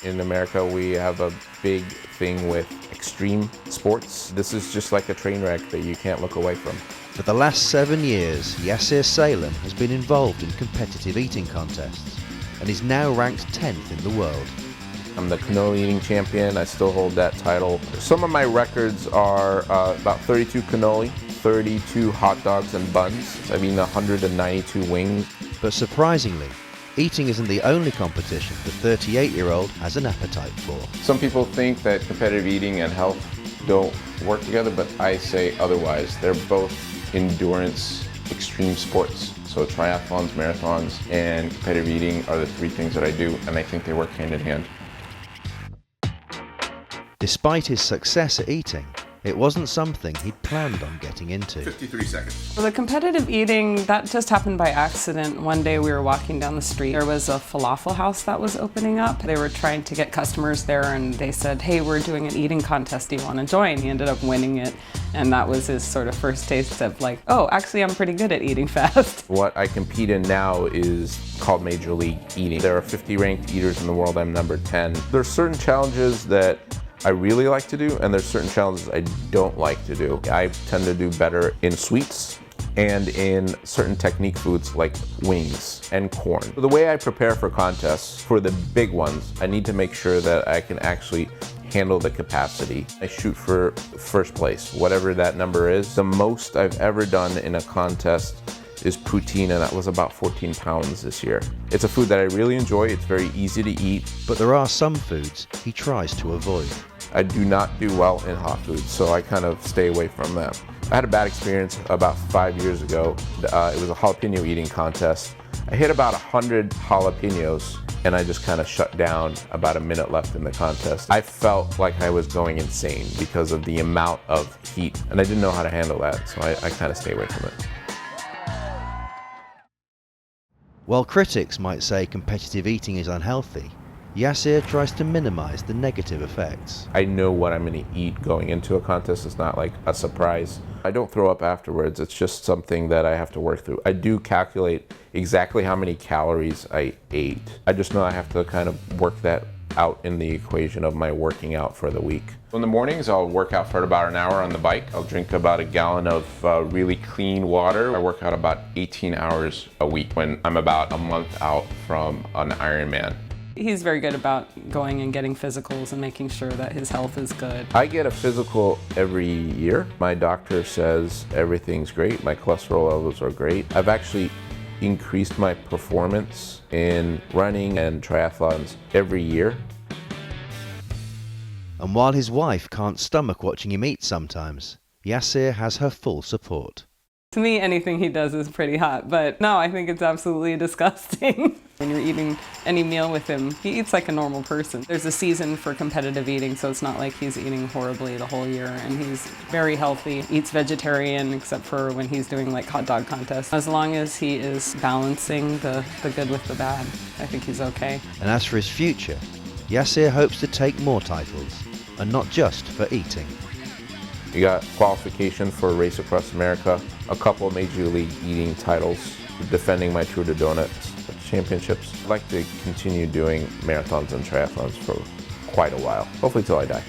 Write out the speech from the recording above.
In America, we have a big thing with extreme sports. This is just like a train wreck that you can't look away from. For the last 7 years, Yasir Salem has been involved in competitive eating contests and is now ranked 10th in the world. I'm the cannoli eating champion. I still hold that title. Some of my records are about 32 cannoli, 32 hot dogs and buns. I've eaten 192 wings. But surprisingly, eating isn't the only competition the 38-year-old has an appetite for. Some people think that competitive eating and health don't work together, but I say otherwise. They're both endurance, extreme sports. So triathlons, marathons, and competitive eating are the three things that I do, and I think they work hand in hand. Despite his success at eating, it wasn't something he'd planned on getting into. 53 seconds. Well, the competitive eating, that just happened by accident. One day we were walking down the street. There was a falafel house that was opening up. They were trying to get customers there, and they said, hey, we're doing an eating contest. Do you want to join? He ended up winning it. And that was his sort of first taste of like, oh, actually I'm pretty good at eating fast. What I compete in now is called Major League Eating. There are 50 ranked eaters in the world. I'm number 10. There's certain challenges that I really like to do, and there's certain challenges I don't like to do. I tend to do better in sweets and in certain technique foods like wings and corn. The way I prepare for contests, for the big ones, I need to make sure that I can actually handle the capacity. I shoot for first place, whatever that number is. The most I've ever done in a contest is poutine, and that was about 14 pounds this year. It's a food that I really enjoy. It's very easy to eat. But there are some foods he tries to avoid. I do not do well in hot foods, so I kind of stay away from them. I had a bad experience about 5 years ago. It was a jalapeno eating contest. I hit about 100 jalapenos, and I just kind of shut down about a minute left in the contest. I felt like I was going insane because of the amount of heat, and I didn't know how to handle that, so I kind of stay away from it. While critics might say competitive eating is unhealthy, Yasir tries to minimize the negative effects. I know what I'm going to eat going into a contest. It's not like a surprise. I don't throw up afterwards. It's just something that I have to work through. I do calculate exactly how many calories I ate. I just know I have to kind of work that out in the equation of my working out for the week. In the mornings, I'll work out for about an hour on the bike. I'll drink about a gallon of really clean water. I work out about 18 hours a week when I'm about a month out from an Ironman. He's very good about going and getting physicals and making sure that his health is good. I get a physical every year. My doctor says everything's great. My cholesterol levels are great. I've actually increased my performance in running and triathlons every year. And while his wife can't stomach watching him eat sometimes, Yasir has her full support. To me, anything he does is pretty hot, but no, I think it's absolutely disgusting. When you're eating any meal with him, he eats like a normal person. There's a season for competitive eating, so it's not like he's eating horribly the whole year, and he's very healthy. Eats vegetarian, except for when he's doing like hot dog contests. As long as he is balancing the good with the bad, I think he's okay. And as for his future, Yasir hopes to take more titles, and not just for eating. We got qualification for a race across America, a couple of Major League Eating titles, defending my True to Donuts championships. I'd like to continue doing marathons and triathlons for quite a while, hopefully till I die.